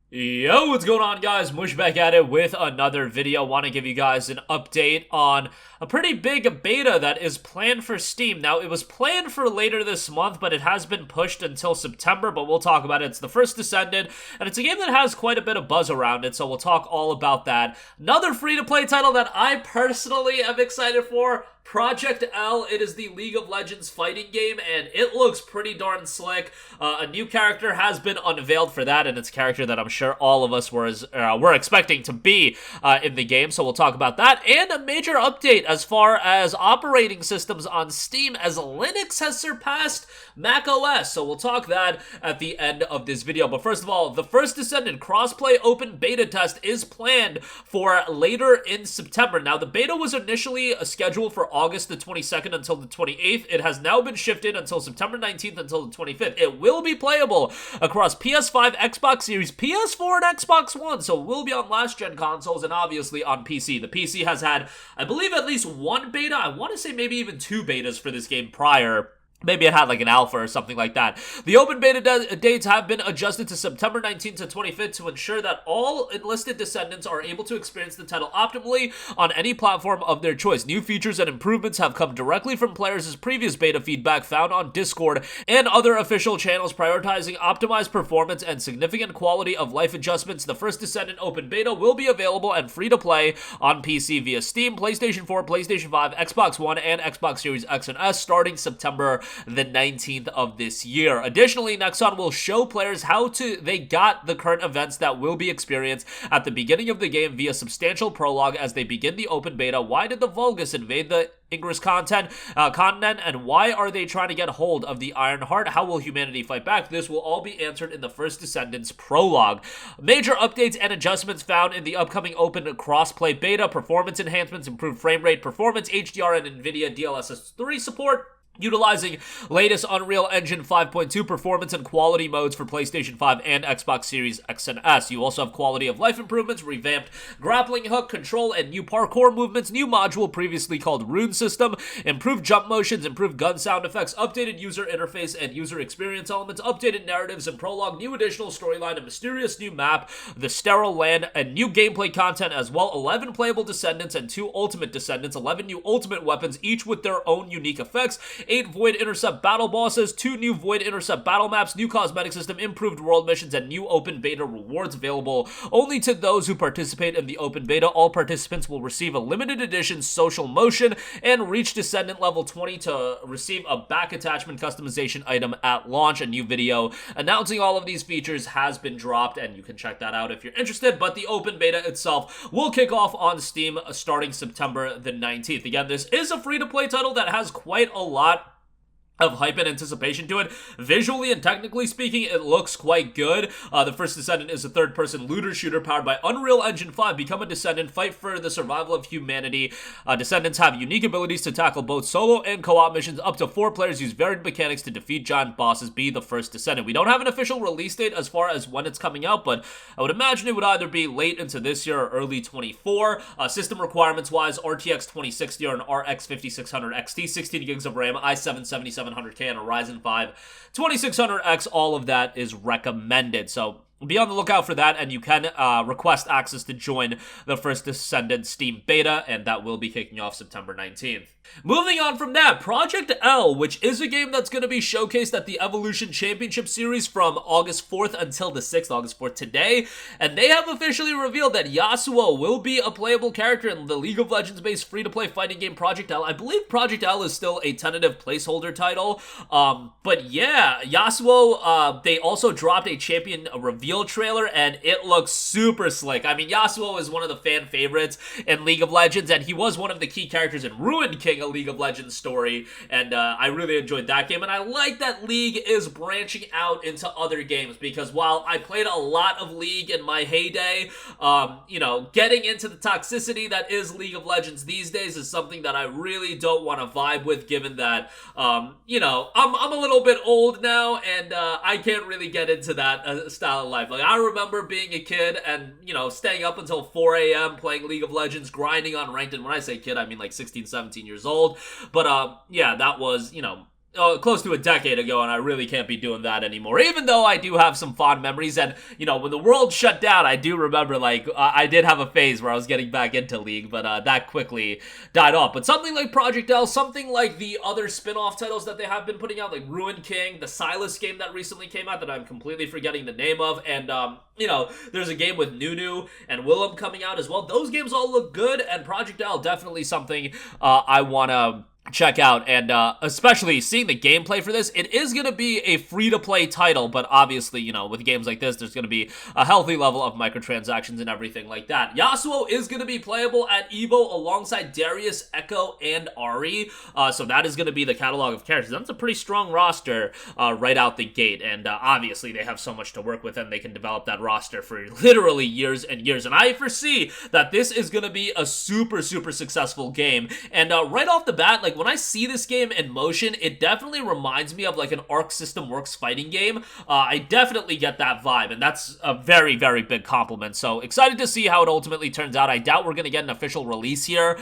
Yo, what's going on, guys? Mush back at it with another video. Want to give you guys an update on a pretty big beta that is planned for Steam. Now, it was planned for later this month, but it has been pushed until September, but we'll talk about it. It's the First Descendant, and it's a game that has quite a bit of buzz around it, so we'll talk all about that. Another free-to-play title that I personally am excited for, Project L. It is the League of Legends fighting game, and it looks pretty darn slick. A new character has been unveiled for that, and it's a character that I'm sure all of us were expecting to be in the game, so we'll talk about that. And a major update as far as operating systems on Steam, as Linux has surpassed Mac OS, so we'll talk that at the end of this video. But first of all, the First Descendant crossplay open beta test is planned for later in September. Now, the beta was initially scheduled for August the 22nd until the 28th. It has now been shifted until September 19th until the 25th. It will be playable across PS5, Xbox Series, PS4, and Xbox One, so it will be on last-gen consoles and obviously on PC. The PC has had, I believe, at least one beta. I want to say maybe even two betas for this game prior. Maybe it had like an alpha or something like that. The open beta dates have been adjusted to September 19th to 25th to ensure that all enlisted descendants are able to experience the title optimally on any platform of their choice. New features and improvements have come directly from players' previous beta feedback found on Discord and other official channels, prioritizing optimized performance and significant quality of life adjustments. The First Descendant open beta will be available and free to play on PC via Steam, PlayStation 4, PlayStation 5, Xbox One, and Xbox Series X and S starting September the 19th of this year. Additionally, Nexon will show players how they got the current events that will be experienced at the beginning of the game via substantial prologue as they begin the open beta. Why did the Vulgus invade the Ingress continent, and why are they trying to get hold of the Iron Heart? How will humanity fight back? This will all be answered in the First Descendant's prologue. Major updates and adjustments found in the upcoming open crossplay beta: performance enhancements, improved frame rate, performance, HDR, and NVIDIA DLSS 3 support, utilizing latest Unreal Engine 5.2 performance and quality modes for PlayStation 5 and Xbox Series X and S. You also have quality of life improvements, revamped grappling hook control, and new parkour movements, new module previously called Rune System, improved jump motions, improved gun sound effects, updated user interface and user experience elements, updated narratives and prologue, new additional storyline, a mysterious new map, the Sterile Land, and new gameplay content as well. 11 playable descendants and 2 ultimate descendants, 11 new ultimate weapons, each with their own unique effects, 8 Void Intercept battle bosses, 2 new Void Intercept battle maps, new cosmetic system, improved world missions, and new open beta rewards available only to those who participate in the open beta. All participants will receive a limited edition social motion and reach Descendant level 20 to receive a back attachment customization item at launch. A new video announcing all of these features has been dropped, and you can check that out if you're interested, but the open beta itself will kick off on Steam starting September the 19th. Again, this is a free-to-play title that has quite a lot of hype and anticipation to it. Visually and technically speaking, it looks quite good. The First Descendant is a third-person looter shooter powered by Unreal Engine 5. Become a Descendant, fight for the survival of humanity. Descendants have unique abilities to tackle both solo and co-op missions. Up to 4 players use varied mechanics to defeat giant bosses. Be the First Descendant. We don't have an official release date as far as when it's coming out, but I would imagine it would either be late into this year or early 24. System requirements-wise, RTX 2060 or an RX 5600 XT, 16 gigs of RAM, i7 7700K, and a Ryzen 5 2600X. All of that is recommended, so be on the lookout for that, and you can request access to join the First Descendant Steam beta, and that will be kicking off September 19th. Moving on from that, Project L, which is a game that's going to be showcased at the Evolution Championship Series from August 4th until the 6th, August 4th today, and they have officially revealed that Yasuo will be a playable character in the League of Legends-based free-to-play fighting game Project L. I believe Project L is still a tentative placeholder title, but yeah, Yasuo, they also dropped a champion reveal trailer, and it looks super slick. I mean, Yasuo is one of the fan favorites in League of Legends, and he was one of the key characters in Ruined King, a League of Legends story, and I really enjoyed that game, and I like that League is branching out into other games, because while I played a lot of League in my heyday, you know, getting into the toxicity that is League of Legends these days is something that I really don't want to vibe with, given that, you know, I'm a little bit old now, and I can't really get into that style of life. Like, I remember being a kid and, you know, staying up until 4 a.m. playing League of Legends, grinding on ranked, and when I say kid, I mean like 16, 17 years old, but yeah, that was, you know, close to a decade ago, and I really can't be doing that anymore. Even though I do have some fond memories, and when the world shut down, I do remember I did have a phase where I was getting back into League, but that quickly died off. But something like Project L, something like the other spin-off titles that they have been putting out, like Ruined King, the Silas game that recently came out that I'm completely forgetting the name of, and there's a game with Nunu and Willem coming out as well. Those games all look good, and Project L definitely something I want to check out, and especially seeing the gameplay for this. It is going to be a free-to-play title, but obviously, with games like this, there's going to be a healthy level of microtransactions and everything like that. Yasuo is going to be playable at EVO alongside Darius, Echo, and Ahri, so that is going to be the catalog of characters. That's a pretty strong roster right out the gate, and obviously they have so much to work with, and they can develop that roster for literally years and years, and I foresee that this is going to be a super, super successful game, and right off the bat, when I see this game in motion, it definitely reminds me of an Arc System Works fighting game. I definitely get that vibe, and that's a very, very big compliment. So excited to see how it ultimately turns out. I doubt we're going to get an official release here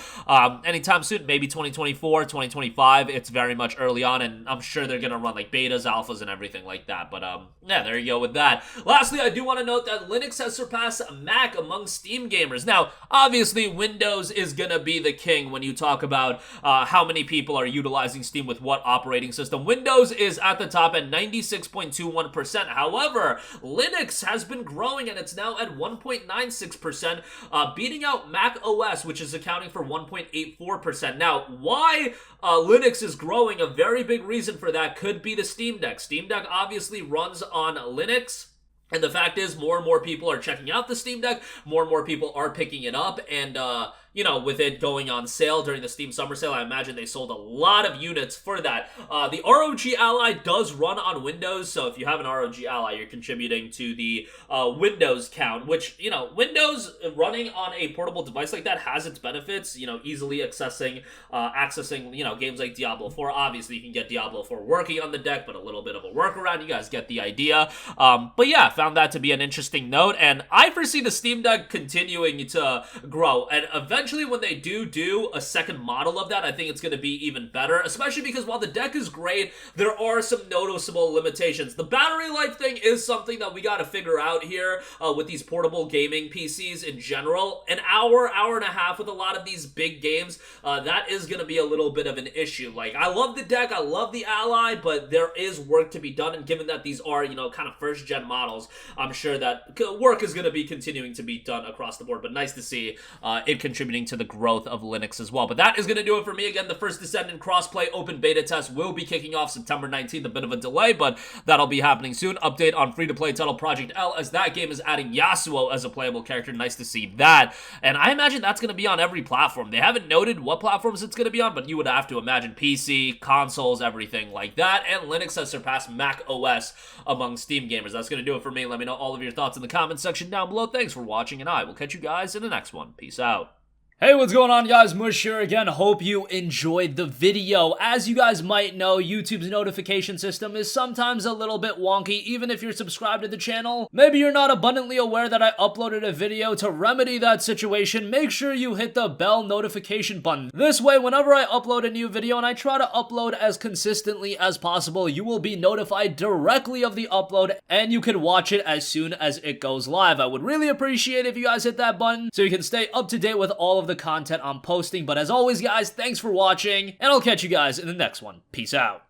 anytime soon, maybe 2024, 2025. It's very much early on, and I'm sure they're going to run betas, alphas, and everything like that. But yeah, there you go with that. Lastly, I do want to note that Linux has surpassed Mac among Steam gamers. Now, obviously, Windows is going to be the king when you talk about how many people are utilizing Steam with what operating system. Windows is at the top at 96.21%. However, Linux has been growing, and it's now at 1.96%, beating out Mac OS, which is accounting for 1.84%. Now, why Linux is growing, a very big reason for that could be the Steam Deck. Steam Deck obviously runs on Linux. And the fact is, more and more people are checking out the Steam Deck, more and more people are picking it up, and with it going on sale during the Steam Summer Sale, I imagine they sold a lot of units for that. The ROG Ally does run on Windows, so if you have an ROG Ally, you're contributing to the Windows count, which, Windows running on a portable device like that has its benefits, easily accessing games like Diablo 4. Obviously, you can get Diablo 4 working on the deck, but a little bit of a workaround. You guys get the idea. But yeah, found that to be an interesting note, and I foresee the Steam Deck continuing to grow, and eventually when they do a second model of that, I think it's going to be even better, especially because while the deck is great, there are some noticeable limitations. The battery life thing is something that we got to figure out here with these portable gaming PCs in general. An hour and a half with a lot of these big games, that is going to be a little bit of an issue. I love the deck, I love the Ally, but there is work to be done, and given that these are, kind of first-gen models, I'm sure that work is going to be continuing to be done across the board, but nice to see it contributing to the growth of Linux as well. But that is going to do it for me. Again, the First Descendant crossplay open beta test will be kicking off September 19th. A bit of a delay, but that'll be happening soon. Update on free-to-play title Project L, as that game is adding Yasuo as a playable character. Nice to see that. And I imagine that's going to be on every platform. They haven't noted what platforms it's going to be on, but you would have to imagine PC, consoles, everything like that. And Linux has surpassed Mac OS among Steam gamers. That's going to do it for me. Let me know all of your thoughts in the comments section down below. Thanks for watching, and I will catch you guys in the next one. Peace out. Hey, what's going on, guys? Mush here again. Hope you enjoyed the video. As you guys might know, YouTube's notification system is sometimes a little bit wonky, even if you're subscribed to the channel. Maybe you're not abundantly aware that I uploaded a video. To remedy that situation, make sure you hit the bell notification button. This way, whenever I upload a new video, and I try to upload as consistently as possible, you will be notified directly of the upload, and you can watch it as soon as it goes live. I would really appreciate if you guys hit that button so you can stay up to date with all of the content I'm posting. But as always, guys, thanks for watching, and I'll catch you guys in the next one. Peace out.